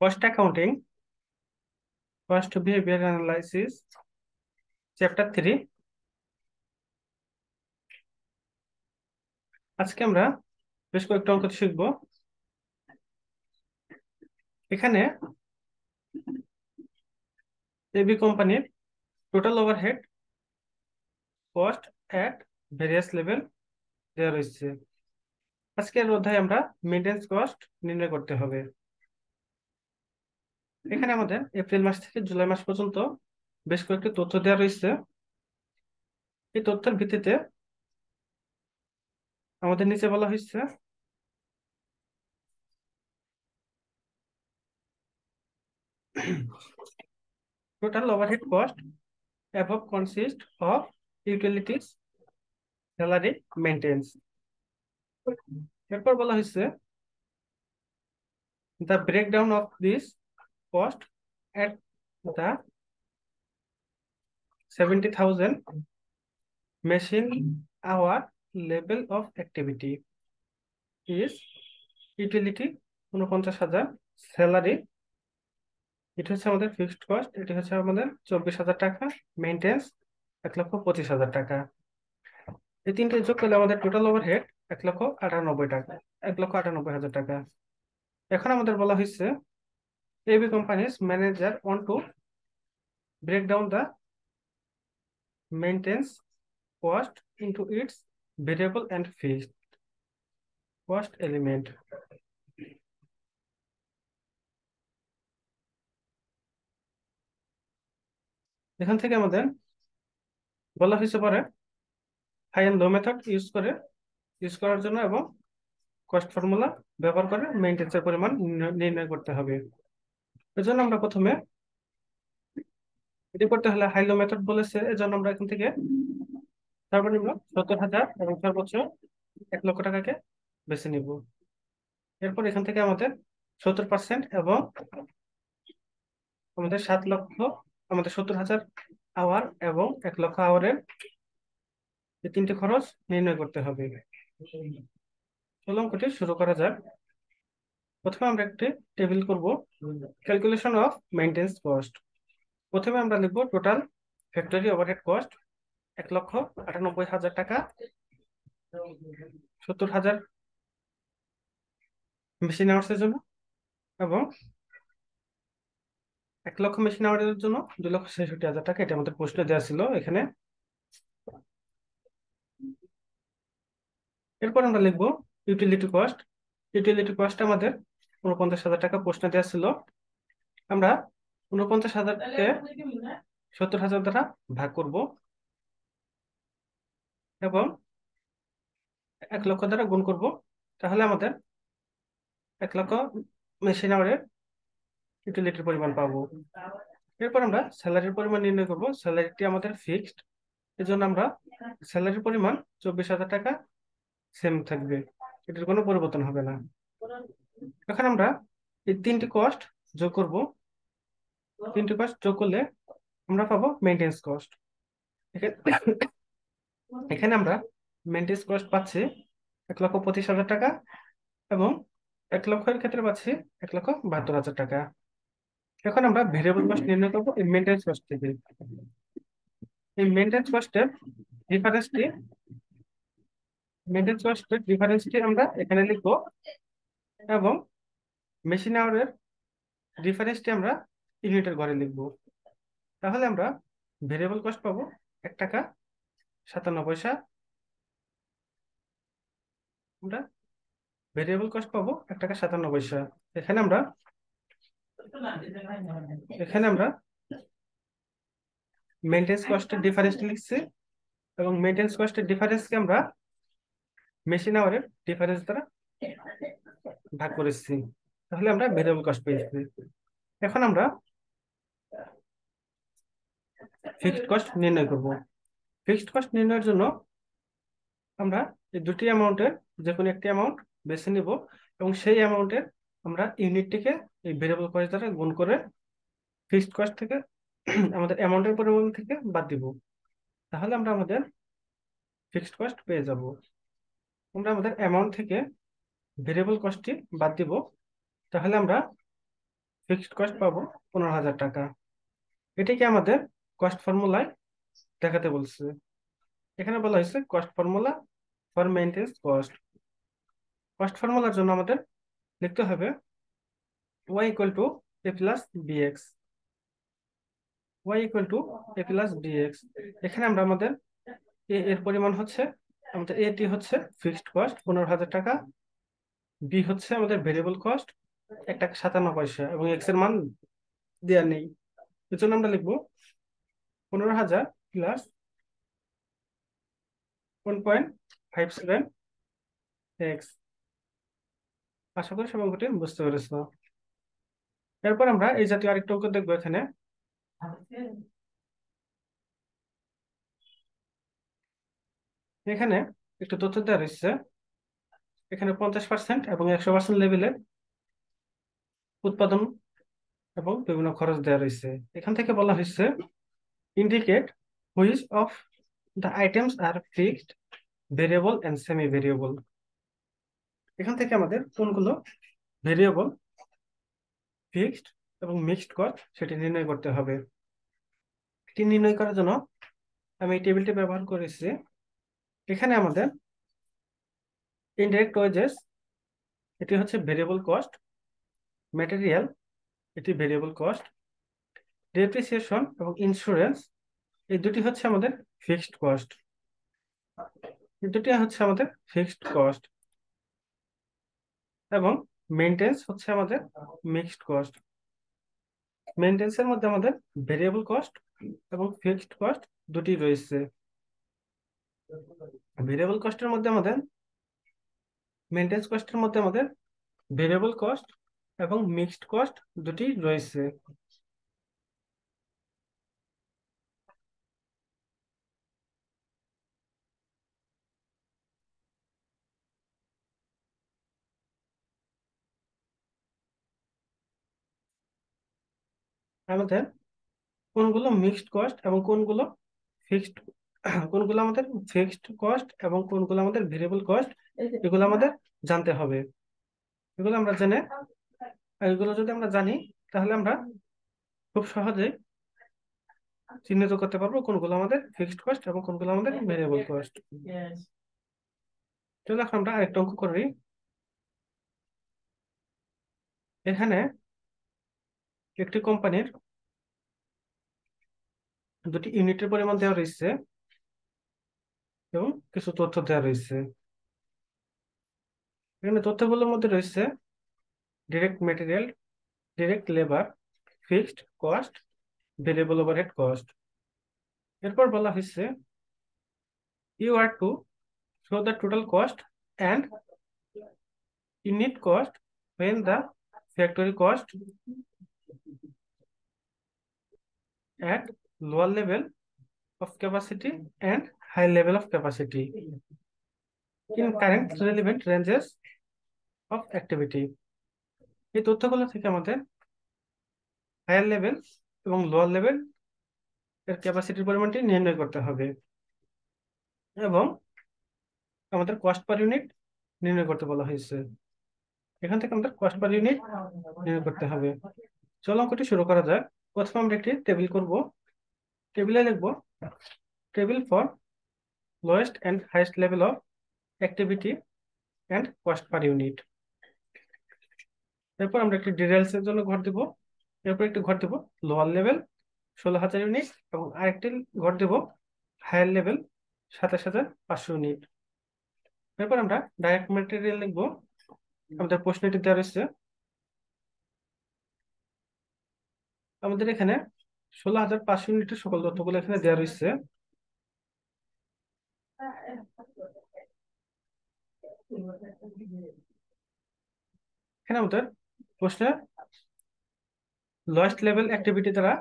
Cost accounting, cost behavior analysis, chapter 3. আজকে আমরা বেশ কয়েকটা অঙ্ক শিখব। এখানে এবি কোম্পানির টোটাল ওভারহেড কস্ট এট ভেরিয়াস লেভেল দেওয়া রয়েছে। আজকের অধ্যায়ে আমরা মেইনটেন্যান্স কস্ট নির্ণয় করতে হবে। এখানে আমাদের এপ্রিল মাস থেকে জুলাই মাস পর্যন্ত বেশ কয়েকটি তথ্য দেওয়া রয়েছে। এই তথ্যের ভিত্তিতে আমাদের নিচে বলা হয়েছে total overhead cost above consist of utilities, salary, maintenance. এরপর বলা হয়েছে the breakdown of this cost at the 70,000 machine hour level of activity is utility 49,000, salary এটা হচ্ছে আমাদের ফিক্সড কস্ট, এটি হচ্ছে আমাদের 24,000 টাকা, মেইনটেন্স 1,25,000 টাকা। এই তিনটে যোগ করলে আমাদের টোটাল ওভারহেড 1,98,000 টাকা, 1,98,000 টাকা। এখন আমাদের বলা হয়েছে AB company's manager want to break down the maintenance cost into its variable and fixed cost element. এখান থেকে আমাদের বলা হয়েছে পরে high and low method use করার জন্য এবং কস্ট ফর্মুলা ব্যবহার করে মেইনটেন্সের পরিমাণ নির্ণয় করতে হবে। এজন্য আমরা প্রথমে এটি করতে হলে হাই লো মেথড বলেছে, এজন্য আমরা এখান থেকে সর্বনিম্ন 70,000 এবং সর্বোচ্চ 1,00,000 টাকাকে বেছে নিব। এরপর এখান থেকে আমাদের 70% এবং আমাদের 7,00,000, আমাদের 70,000 আওয়ার এবং 1,00,000 আওয়ারের এই তিনটি খরচ নির্ণয় করতে হবে। চলো অঙ্কটি শুরু করা যাক। প্রথমে আমরা একটি টেবিল করব, ক্যালকুলেশন অফ মেইনটেন্স কস্ট। প্রথমে আমরা লিখব টোটাল ফ্যাক্টরি ওভারহেড কস্ট 1,98,000 টাকা, 70,000 মেশিন আওয়ার্সের জন্য এবং 1,00,000 মেশিন আওয়ারের জন্য 2,66,000 টাকা। এটা আমাদের প্রশ্নে দেওয়া ছিল এখানে। এরপর আমরা লিখব ইউটিলিটি কস্ট। ইউটিলিটি কস্ট আমাদের 49,000 টাকা প্রশ্নে দেওয়া ছিল। আমরা 49,000-কে 70,000 দ্বারা ভাগ করব এবং 1,00,000 দ্বারা গুণ করব, তাহলে আমাদের 1,00,000 মেশিন আওয়ারের ইউটিলিটির পরিমাণ পাবো। এরপর আমরা স্যালারির পরিমাণ নির্ণয় করব। স্যালারিটি আমাদের ফিক্সড, এজন্য আমরা স্যালারির পরিমাণ 24,000 টাকা সেম থাকবে, এটার কোনো পরিবর্তন হবে না। এখন আমরা এই তিনটি কস্ট যোগ করব। তিনটি কস্ট যোগ করলে আমরা পাবো মেইনটেন্স কস্ট। এখানে আমরা মেইনটেন্স কস্ট পাচ্ছি 1,25,000 টাকা এবং 1,00,000-এর ক্ষেত্রে পাচ্ছি 1,72,000 টাকা। এখন আমরা ভেরিয়েবল কস্ট নির্ণয় করবো এই মেইনটেন্স কস্ট থেকে। এই মেইনটেন্স কস্টের ডিফারেন্সটি আমরা এখানে লিখবো এবং মেশিন আওয়ারের ডিফারেন্সটি আমরা ইউনিটের ঘরে লিখবো। তাহলে আমরা ভেরিয়েবল কস্ট পাবো 1 টাকা 57 পয়সা। আমরা ভেরিয়েবল কস্ট পাবো 1 টাকা 57 পয়সা। এখানে আমরা মেইনটেন্স কস্টের ডিফারেন্সটি লিখছি এবং মেইনটেন্স কস্টের ডিফারেন্সকে আমরা মেশিন আওয়ারের ডিফারেন্স দ্বারা ভাগ করেছি, তাহলে আমরা ভেরিয়েবল কস্ট পেয়েছি। এখন আমরা ফিক্সড কস্ট নির্ণয় করব। ফিক্সড কস্ট নির্ণয়ের জন্য আমরা এই দুটি অ্যামাউন্টের যে কোনো একটি অ্যামাউন্ট বেছে নিব এবং সেই অ্যামাউন্টের আমরা ইউনিটটিকে এই ভেরিয়েবল কস্ট দ্বারা গুণ করে ফিক্সড কস্ট থেকে আমাদের অ্যামাউন্টের পরিমাণ থেকে বাদ দিব, তাহলে আমরা আমাদের ফিক্সড কস্ট পেয়ে যাব। আমরা আমাদের অ্যামাউন্ট থেকে ভেরিয়েবল কস্টটি বাদ দিব, তাহলে আমরা ফিক্সড কস্ট পাবো 15,000 টাকা। এটাকে আমাদের কস্ট ফর্মুলায় দেখাতে বলছে। এখানে বলা হয়েছে cost formula for maintenance cost. Cost ফর্মুলার জন্য আমাদের লিখতে হবে y equal to A plus BX. y equal to A plus BX. এখানে আমরা আমাদের এর পরিমাণ হচ্ছে, আমাদের এটি হচ্ছে ফিক্সড কস্ট 15,000 টাকা, বি হচ্ছে আমাদের ভেরিয়েবল কস্ট 1 টাকা 57 পয়সা, এবং এক্স এর মান দেওয়া নেই। এর জন্য আমরা লিখবো 15,000 প্লাস 1.57 এক্স। আশা করি সবাই অঙ্কটি বুঝতে পেরেছ। এরপর আমরা এই জাতীয় আরেকটা অঙ্ক দেখবো। এখানে একটু তথ্য দেওয়া রয়েছে। এখানে 50% এবং 100% লেভেলে উৎপাদন এবং বিভিন্ন খরচ দেওয়া রয়েছে। এখান থেকে বলা হয়েছে indicate which of the items are fixed, variable and semi variable. এখান থেকে আমাদের কোনগুলো ভেরিয়েবল, ফিক্সড এবং মিক্সড কস্ট সেটি নির্ণয় করতে হবে। এটি নির্ণয় করার জন্য আমি এই টেবিলটি ব্যবহার করেছি। এখানে আমাদের ইনডাইরেক্ট ওয়েজেস, এটি হচ্ছে ভেরিয়েবল কস্ট, ম্যাটেরিয়াল, এটি ভেরিয়েবল কস্ট, ডেপ্রিসিয়েশন এবং ইন্স্যুরেন্স, এই দুটি হচ্ছে আমাদের ফিক্সড কস্ট। এই দুটি হচ্ছে আমাদের ফিক্সড কস্ট, এবং মেইনটেন্স হচ্ছে আমাদের মিক্সড কস্ট। মেইনটেন্সের মধ্যে আমাদের ভেরিয়েবল কস্ট এবং ফিক্সড কস্ট দুটি রয়েছে। ভেরিয়েবল কস্টের মধ্যে আমাদের, মেইনটেন্স কস্টের মধ্যে আমাদের ভেরিয়েবল কস্ট এবং মিক্সড কস্ট দুটি রয়েছে। আমাদের কোনগুলো মিক্সড কস্ট এবং কোনগুলো ফিক্সড, কোনগুলো আমাদের ফিক্সড কস্ট এবং কোনগুলো আমাদের ভেরিয়েবল কস্ট, এগুলো আমাদের জানতে হবে। এগুলো আমরা জেনে, এগুলো যদি আমরা জানি, তাহলে আমরা খুব সহজেই চিহ্নিত করতে পারবো কোনগুলো আমাদের ফিক্সড কস্ট এবং কোনগুলো আমাদের ভেরিয়েবল কস্ট। চলো এখন আমরা আরেকটা অঙ্ক করি। এখানে একটি কোম্পানির দুটি ইউনিটের পরিমাণ দেওয়া রয়েছে এবং কিছু তথ্য দেওয়া রয়েছে। এখানে তথ্যগুলোর মধ্যে রয়েছে direct material, direct labour, fixed cost, variable overhead cost. এরপর বলা হয়েছে you are to show the total cost and unit cost when the factory cost at lower level of capacity and high level of capacity in current relevant ranges of activity। এই তথ্যগুলো থেকে আমাদের higher level এবং lower level এর ক্যাপাসিটির পরিমাণটি নির্ণয় করতে হবে, এবং আমাদের কস্ট পার ইউনিট নির্ণয় করতে বলা হয়েছে। এখান থেকে আমাদের কস্ট পার ইউনিট নির্ণয় করতে হবে। চলো অঙ্কটি শুরু করা যাক। প্রথমে আমরা একটি টেবিল করব। টেবিলে লিখব table for lowest and highest level of activity and cost per unit. এরপর আমরা একটি ডিটেলস এর জন্য ঘর দিব। এরপর একটি ঘর দিব লোয়ার লেভেল 16,000 ইউনিট, এবং আরেকটি ঘর দেব হায়ার লেভেল 27,500 ইউনিট। এরপর আমরা ডাইরেক্ট ম্যাটেরিয়াল লিখবো। আমাদের প্রশ্নটি দেওয়া রয়েছে, আমাদের এখানে 16,500 ইউনিটের সকল তথ্যগুলো এখানে দেওয়া রয়েছে। এখানে আমাদের প্রশ্নে লোয়েস্ট লেভেল অ্যাক্টিভিটি দ্বারা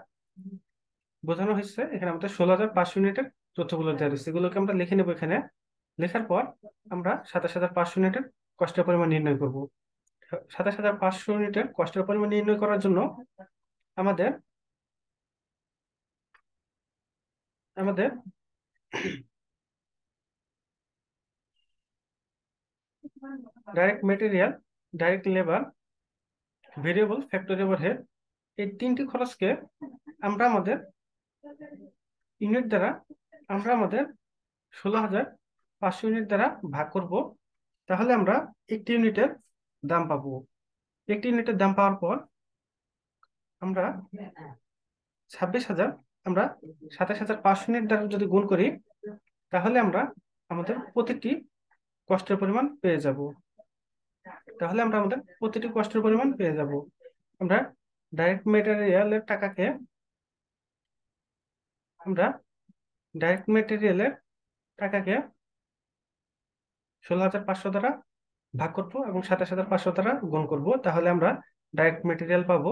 বোঝানো হয়েছে। এখানে আমাদের 16,500 ইউনিটের তথ্যগুলো দেওয়া রয়েছে, এগুলোকে আমরা লিখে নেবো। এখানে লেখার পর আমরা 27,500 ইউনিটের কষ্টের পরিমাণ নির্ণয় করব। 27,500 ইউনিটের কষ্টের পরিমাণ নির্ণয় করার জন্য আমাদের আমাদের direct material, direct labour, variable factory overhead এই তিনটি খরচকে আমরা আমাদের ইউনিট দ্বারা আমাদের 16,500 ইউনিট দ্বারা ভাগ করব। তাহলে আমরা একটি ইউনিটের দাম পাবো। একটি ইউনিটের দাম পাওয়ার পর আমরা 26,000 আমরা 27,500 ইউনিট দ্বারা যদি গুণ করি, তাহলে আমরা আমাদের প্রতিটি কষ্টের পরিমাণ পেয়ে যাব। আমরা ডাইরেক্ট মেটেরিয়ালের টাকাকে আমরা ডাইরেক্ট মেটেরিয়ালের টাকাকে 16,500 দ্বারা ভাগ করব এবং 27,500 দ্বারা গুণ করব। তাহলে আমরা ডাইরেক্ট মেটেরিয়াল পাবো।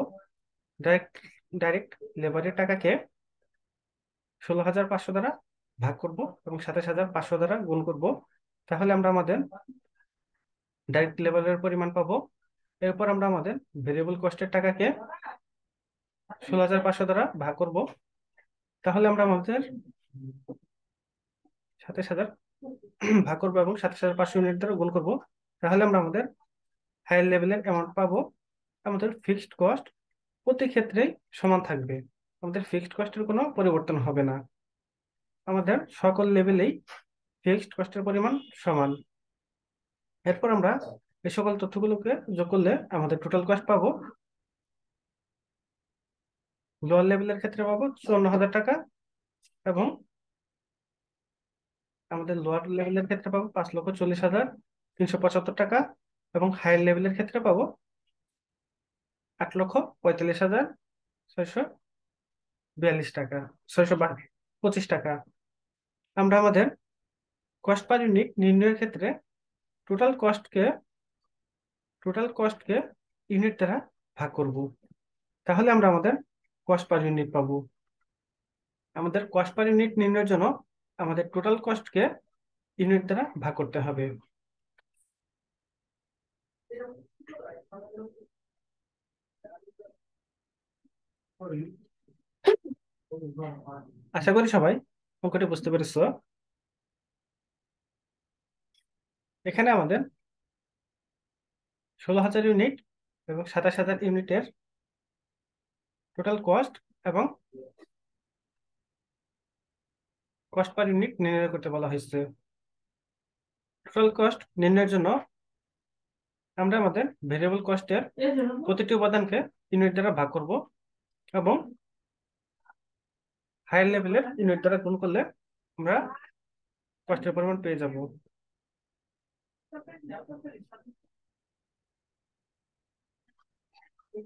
ডাইরেক্ট ডাইরেক্ট লেবারের টাকাকে 16,500 দ্বারা ভাগ করব এবং 27,500 দ্বারা গুণ করব। তাহলে আমরা আমাদের ডাইরেক্ট লেবারের পরিমাণ পাবো। এরপর আমরা আমাদের ভেরিয়েবল কস্টের টাকাকে 16,500 দ্বারা ভাগ করব। তাহলে আমরা আমাদের 27,000 ভাগ করবো এবং 27,500 ইউনিট দ্বারা গুণ করব। তাহলে আমরা আমাদের হায়ার লেভেলের অ্যামাউন্ট পাবো। আমাদের ফিক্সড কস্ট প্রতি ক্ষেত্রেই সমান থাকবে। আমাদের ফিক্সড কস্টের কোনো পরিবর্তন হবে না। আমাদের সকল লেভেলেই ফিক্সড কস্টের পরিমাণ সমান। এরপর আমরা এই সকল তথ্যগুলোকে যোগ করলে আমাদের টোটাল কস্ট পাবো। লোয়ার লেভেলের ক্ষেত্রে পাবো 54,000 টাকা এবং আমাদের লোয়ার লেভেলের ক্ষেত্রে পাবো 5,40,375 টাকা এবং হায়ার লেভেলের ক্ষেত্রে পাবো 8,45,642 টাকা 625 টাকা। আমরা আমাদের কস্ট পার ইউনিট নির্ণয়ের ক্ষেত্রে টোটাল কস্টকে ইউনিট দ্বারা ভাগ করব। তাহলে আমরা আমাদের কস্ট পার ইউনিট পাবো। আমাদের কস্ট পার ইউনিট নির্ণয়ের জন্য আমাদের টোটাল কস্টকে ইউনিট দ্বারা ভাগ করতে হবে। আশা করি সবাই অঙ্কটি বুঝতে পেরেছো। এখানে আমাদের 16,000 ইউনিট এবং 27,000 ইউনিটের টোটাল কস্ট এবং কস্ট পার ইউনিট নির্ণয় করতে বলা হয়েছে। টোটাল কস্ট নির্ণয়ের জন্য আমরা আমাদের ভেরিয়েবল কস্টের প্রতিটি উপাদানকে ইউনিট দ্বারা ভাগ করব এবং হায়ার লেভেলের ইউনিট দ্বারা গুণ করলে আমরা কষ্টের পরিমাণ পেয়ে যাব।